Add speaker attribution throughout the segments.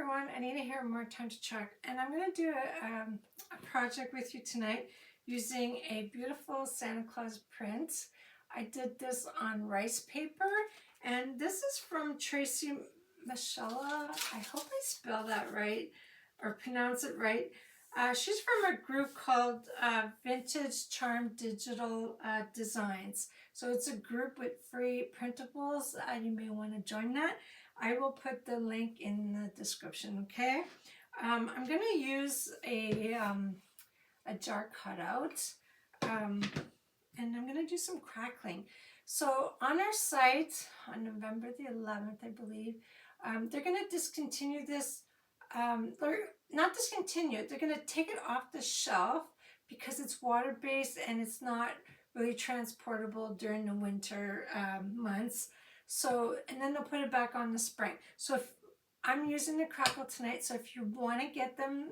Speaker 1: everyone, Anita here, More Time to Chalk, and I'm going to do a project with you tonight using a beautiful Santa Claus print. I did this on rice paper, and this is from Tracy Michella. I hope I spell that right or pronounce it right. She's from a group called Vintage Charm Digital Designs. So it's a group with free printables. You may want to join that. I will put the link in the description, okay? I'm going to use a jar cutout, and I'm going to do some crackling. So on our site, on November the 11th, I believe, they're going to discontinue this. They're not discontinue it. They're going to take it off the shelf because it's water-based and it's not really transportable during the winter months. So, and then they'll put it back on the spring. So if I'm using the crackle tonight, so if you want to get them,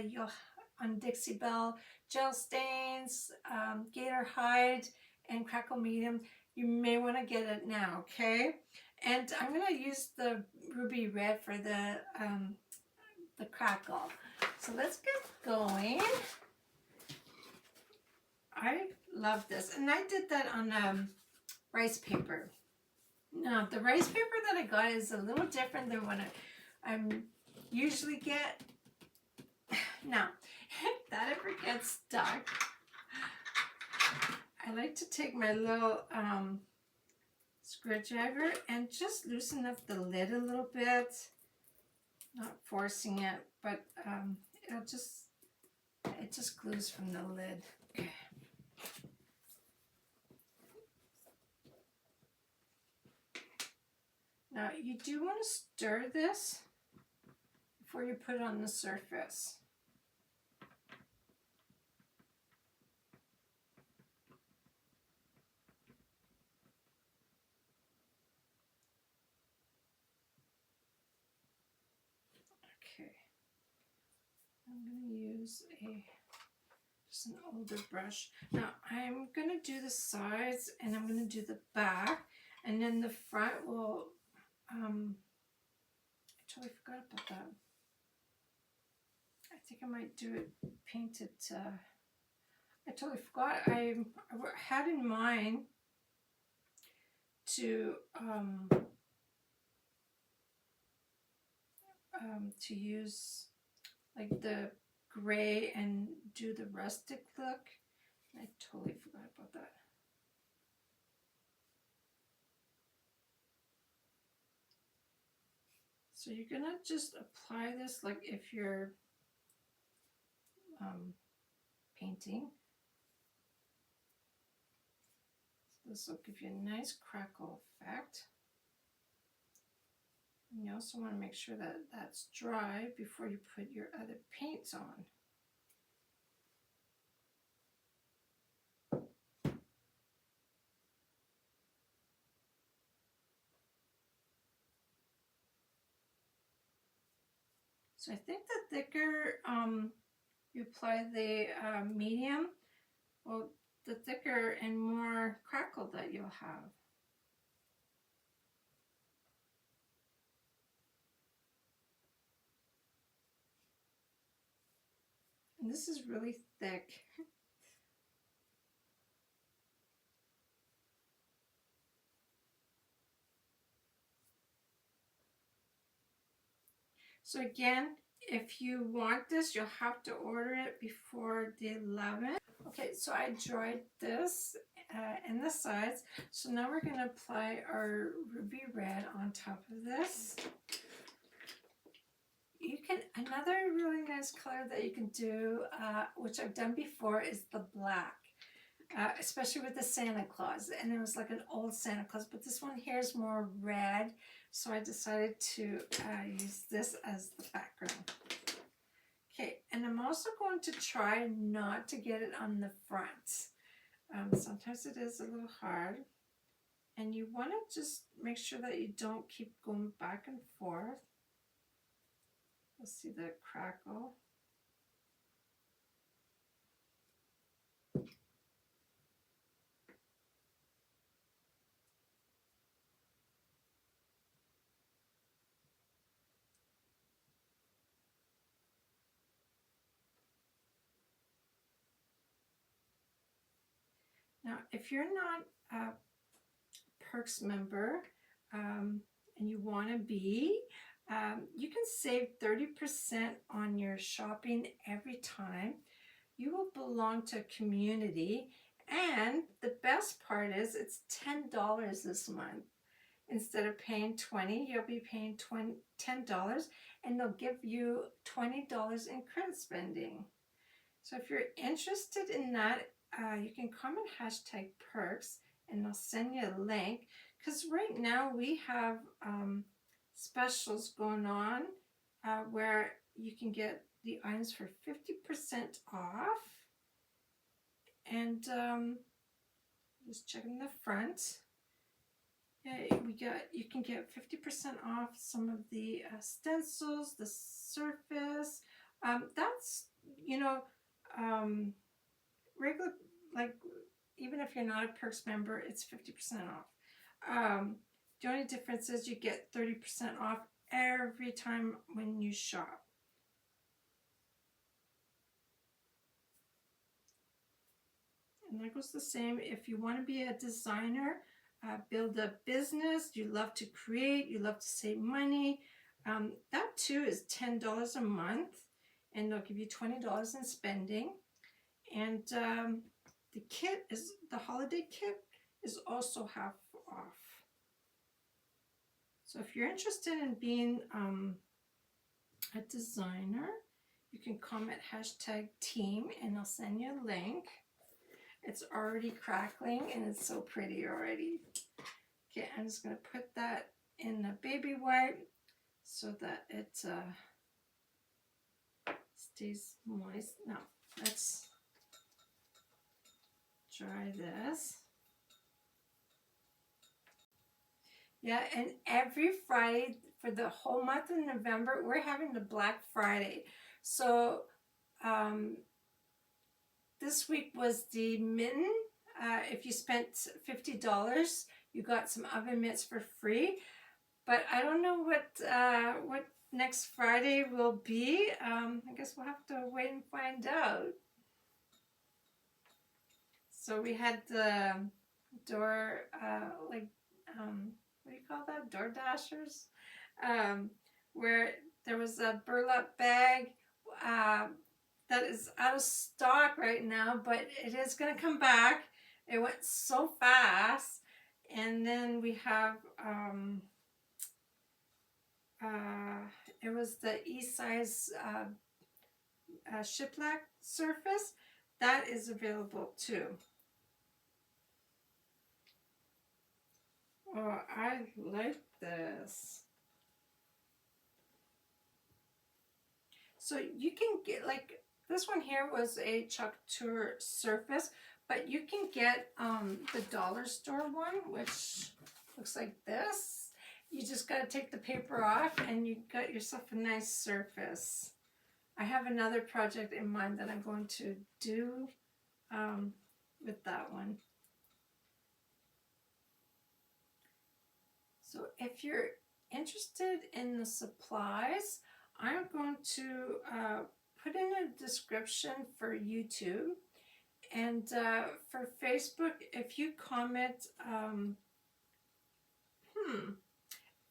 Speaker 1: you'll on Dixie Belle, gel stains, gator hide, and crackle medium, you may want to get it now, okay? And I'm going to use the ruby red for the crackle. So let's get going. I love this, and I did that on rice paper. Now, the rice paper that I got is a little different than what I usually get. Now, if that ever gets stuck, I like to take my little screwdriver and just loosen up the lid a little bit. Not forcing it, but it just glues from the lid. Okay. Now, you do want to stir this before you put it on the surface. Okay. I'm going to use just an older brush. Now, I'm going to do the sides and I'm going to do the back, and then the front will I totally forgot about that. I think I might do it painted. I totally forgot. I had in mind to use like the gray and do the rustic look. I totally forgot about that. So you're gonna just apply this like if you're painting. So this will give you a nice crackle effect. And you also want to make sure that that's dry before you put your other paints on. So I think the thicker you apply the medium, well, the thicker and more crackle that you'll have. And this is really thick. So again, if you want this, you'll have to order it before the 11th. Okay, so I dried this in the sides. So now we're going to apply our ruby red on top of this. You can, another really nice color that you can do, which I've done before, is the black. Especially with the Santa Claus, and it was like an old Santa Claus, but this one here is more red, so I decided to use this as the background. Okay, and I'm also going to try not to get it on the front. Sometimes it is a little hard, and you want to just make sure that you don't keep going back and forth. Let's see the crackle. Now, if you're not a Perks member and you want to be, you can save 30% on your shopping every time. You will belong to a community, and the best part is it's $10 this month. Instead of paying $20, you'll be paying $10, and they'll give you $20 in credit spending. So if you're interested in that, you can comment hashtag perks, and I'll send you a link, because right now we have specials going on where you can get the items for 50% off. And just checking the front. Yeah, you can get 50% off some of the stencils, the surface. That's, regular, like, even if you're not a Perks member, it's 50% off. The only difference is you get 30% off every time when you shop. And that goes the same if you want to be a designer, build a business, you love to create, you love to save money. That too is $10 a month, and they'll give you $20 in spending. And the holiday kit is also half off. So if you're interested in being a designer, you can comment hashtag team, and I'll send you a link. It's already crackling and it's so pretty already. Okay, I'm just going to put that in the baby wipe so that it stays moist. Now, let's dry this. Yeah, and every Friday for the whole month of November, we're having the Black Friday. So, this week was the mitten. If you spent $50, you got some oven mitts for free. But I don't know what next Friday will be. I guess we'll have to wait and find out. So we had the what do you call that? Door dashers, where there was a burlap bag. That is out of stock right now, but it is going to come back. It went so fast. And then we have, it was the E-size shiplap surface. That is available too. Oh, I like this. So you can get, like, this one here was a Chuck Tour surface, but you can get the dollar store one, which looks like this. You just got to take the paper off and you got yourself a nice surface. I have another project in mind that I'm going to do with that one. So if you're interested in the supplies, I'm going to put in a description for YouTube, and for Facebook, if you comment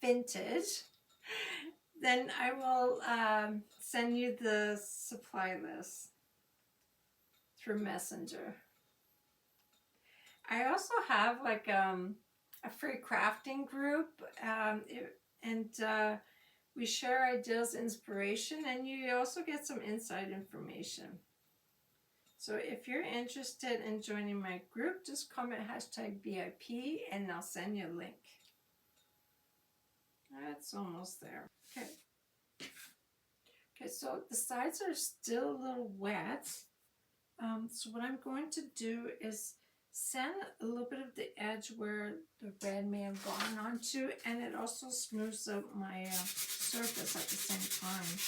Speaker 1: vintage, then I will send you the supply list through Messenger. I also have like a free crafting group, we share ideas, inspiration, and you also get some inside information. So if you're interested in joining my group, just comment hashtag VIP and I'll send you a link. That's almost there. Okay. Okay, so the sides are still a little wet. So what I'm going to do is sand a little bit of the edge where the red may have gone onto, and it also smooths out my surface at the same time.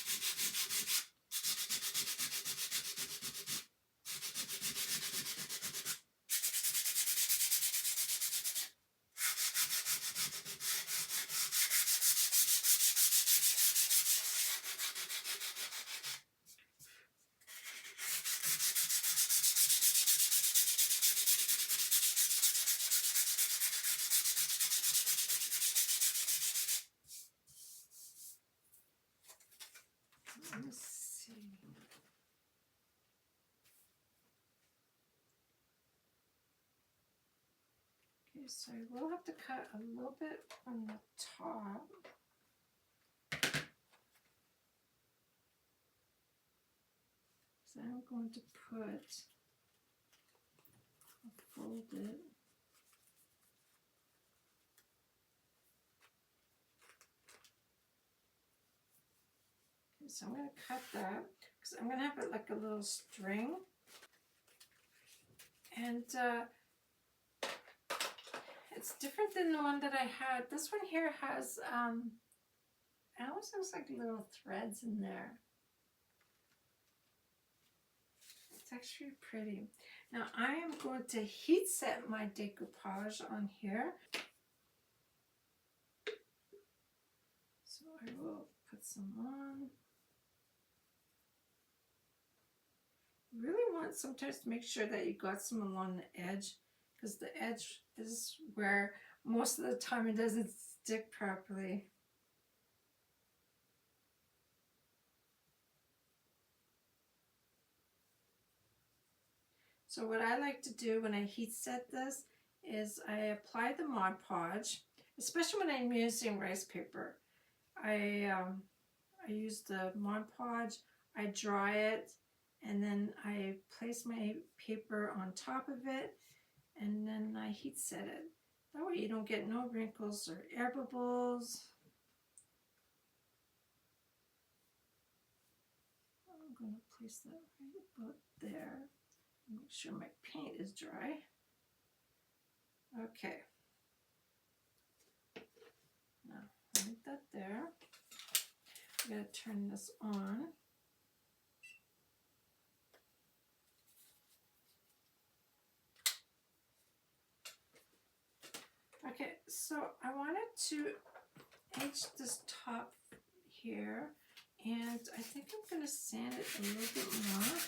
Speaker 1: Let me see. Okay, so I will have to cut a little bit from the top. So I'm going to fold it. Okay, so I'm going to cut that because I'm going to have it like a little string. And it's different than the one that I had. This one here has, it almost looks like little threads in there. It's actually pretty. Now I am going to heat set my decoupage on here. So I will put some on. You really want sometimes to make sure that you got some along the edge, because the edge is where most of the time it doesn't stick properly. So what I like to do when I heat set this is I apply the Mod Podge, especially when I'm using rice paper. I use the Mod Podge, I dry it, and then I place my paper on top of it, and then I heat set it. That way you don't get no wrinkles or air bubbles. I'm going to place that right about there. Make sure my paint is dry. Okay. Now, leave that there. I'm going to turn this on. Okay, so I wanted to edge this top here, and I think I'm going to sand it a little bit more.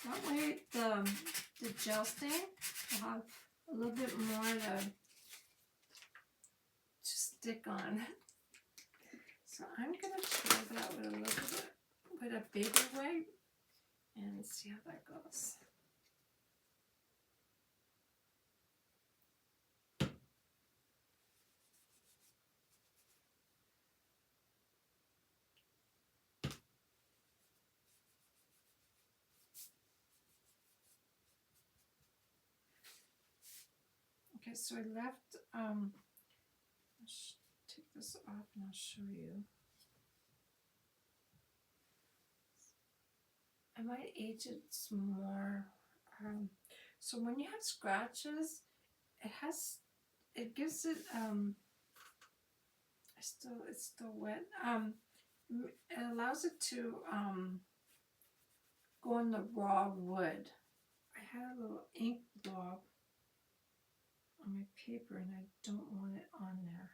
Speaker 1: That way the gel stain will have a little bit more to stick on. So I'm going to try that with a little bit with a baby wipe and see how that goes. Okay, so I left, let's take this off and I'll show you. I might age it some more. So when you have scratches, it gives it, it's still wet. It allows it to go on the raw wood. I had a little ink blob on my paper and I don't want it on there.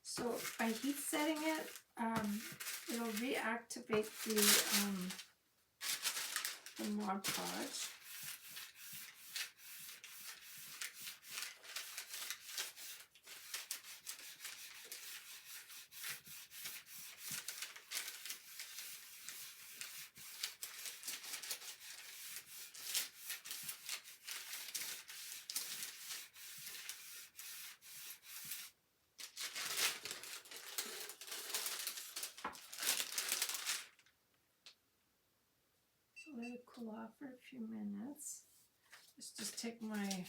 Speaker 1: So by heat setting it, it'll reactivate the Mod Podge. Let it cool off for a few minutes. Let's just take my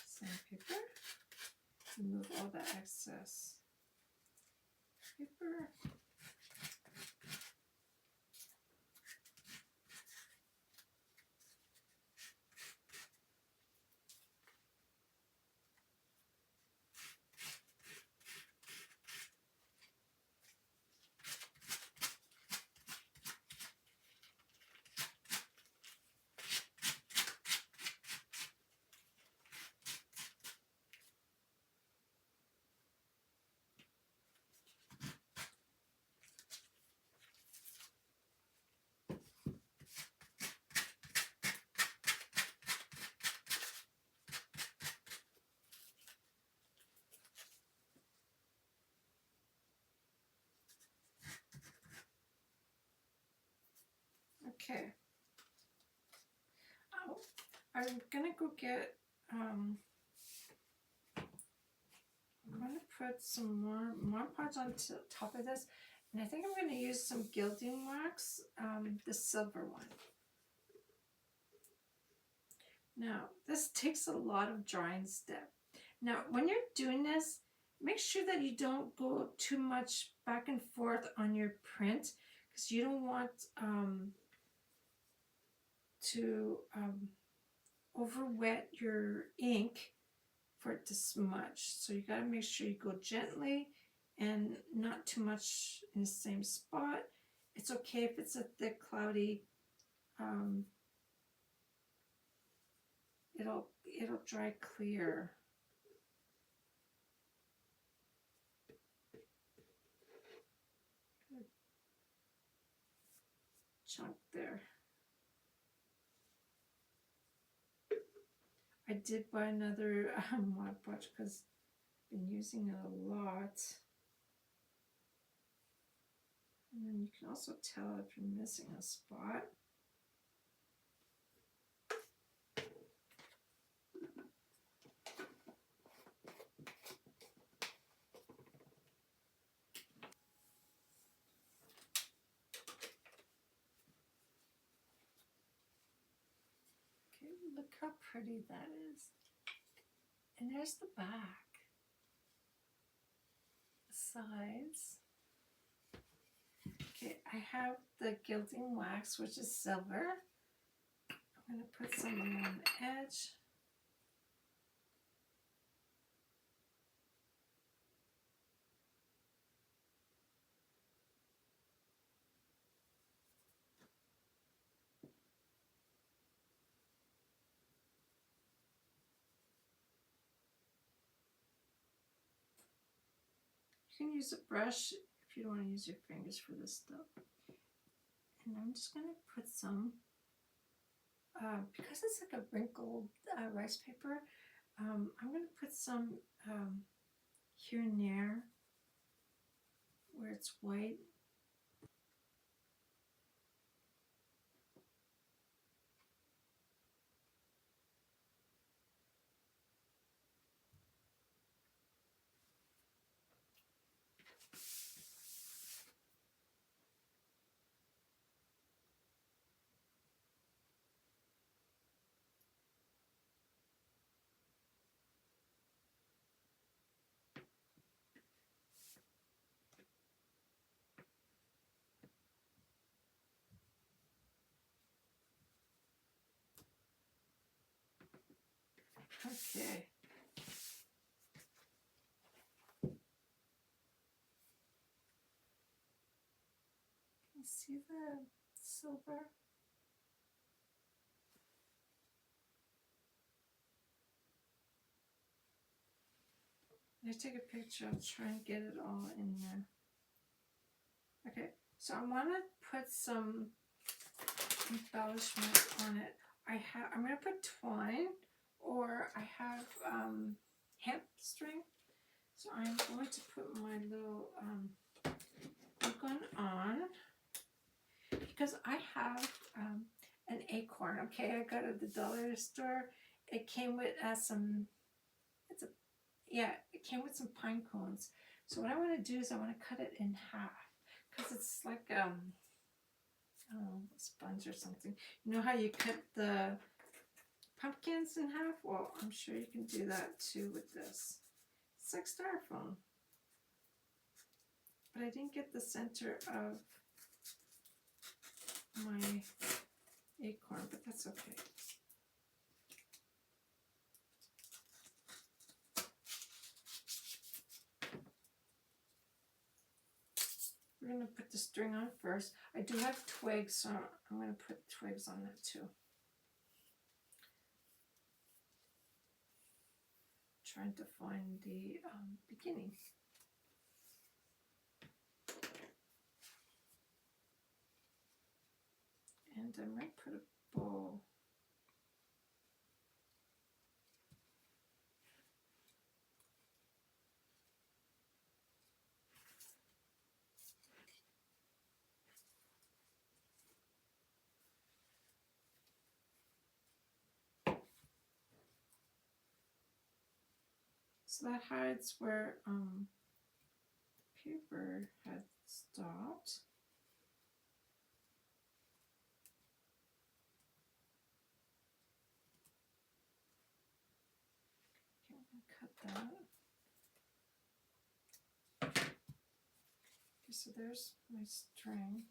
Speaker 1: sandpaper, remove all the excess paper. Okay. Oh, I'm gonna go get I'm going to put some more parts on top of this, and I think I'm going to use some gilding wax, the silver one. Now, this takes a lot of drying step. Now, when you're doing this, make sure that you don't go too much back and forth on your print, because you don't want to over wet your ink for it to smudge. So you got to make sure you go gently and not too much in the same spot. It's okay if it's a thick, cloudy, it'll dry clear. Good chunk there. I did buy another Mod Podge because I've been using it a lot. And then you can also tell if you're missing a spot. Okay, look how pretty that is. And there's the back. The sides. Okay, I have the gilding wax, which is silver. I'm going to put some on the edge. You can use a brush if you don't want to use your fingers for this stuff. And I'm just going to put some, because it's like a wrinkled rice paper, I'm going to put some here and there where it's white. Okay. Can you see the silver? I take a picture, I'll try and get it all in there. Okay, so I want to put some embellishment on it. I'm going to put twine, or I have hemp string. So I'm going to put my little glue gun on, because I have an acorn. Okay, I got it at the dollar store. It came with it came with some pine cones. So what I want to do is I want to cut it in half, because it's like I don't know, a sponge or something. You know how you cut the pumpkins in half? Well, I'm sure you can do that too with this. It's like styrofoam. But I didn't get the center of my acorn, but that's okay. We're going to put the string on first. I do have twigs, so I'm going to put twigs on that too. Trying to find the beginning. And I might put a bow. So that hides where paper had stopped. Okay, I'm going to cut that. Okay, so there's my string.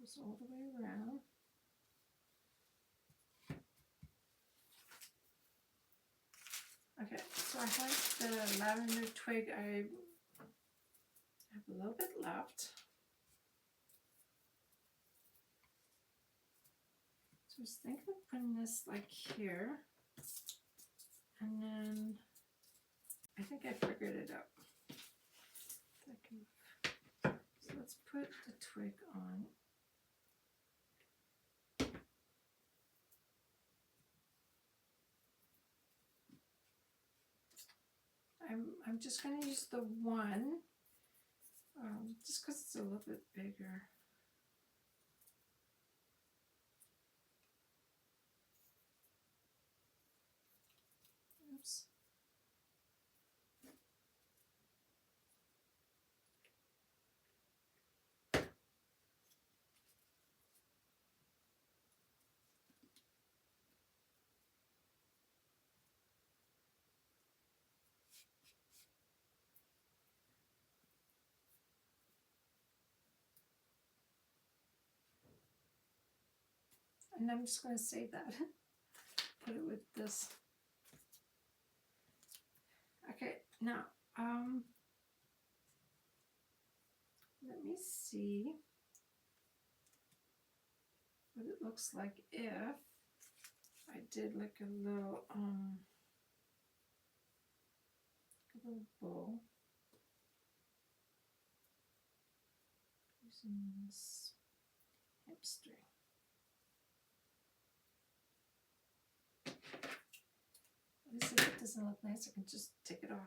Speaker 1: Goes all the way around. Okay, so I have the lavender twig. I have a little bit left. So I was thinking of putting this like here. And then I think I figured it out. So let's put the twig on. I'm just going to use the one, just because it's a little bit bigger. Oops. And I'm just going to save that. Put it with this. Okay, now, let me see what it looks like if I did like a little bow using this hemp string. At least if it doesn't look nice, I can just take it off.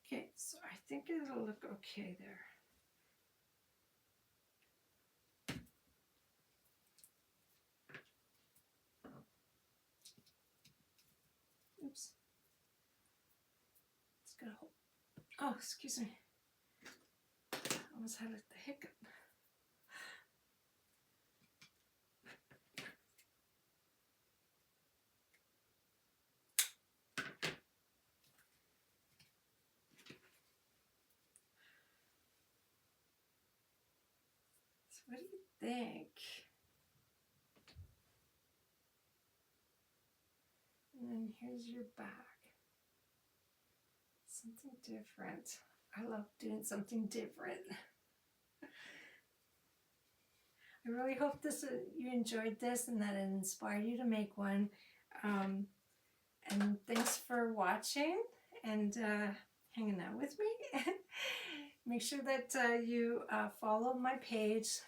Speaker 1: Okay, so I think it'll look okay there. Oops. It's got a hole. Oh, excuse me. I almost had the hiccup. So what do you think? And then here's your back. Something different. I love doing something different. I really hope you enjoyed this and that it inspired you to make one. And thanks for watching and hanging out with me. Make sure that you follow my page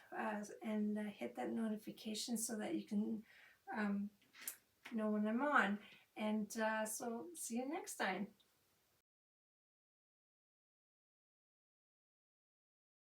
Speaker 1: and hit that notification so that you can know when I'm on. And so see you next time.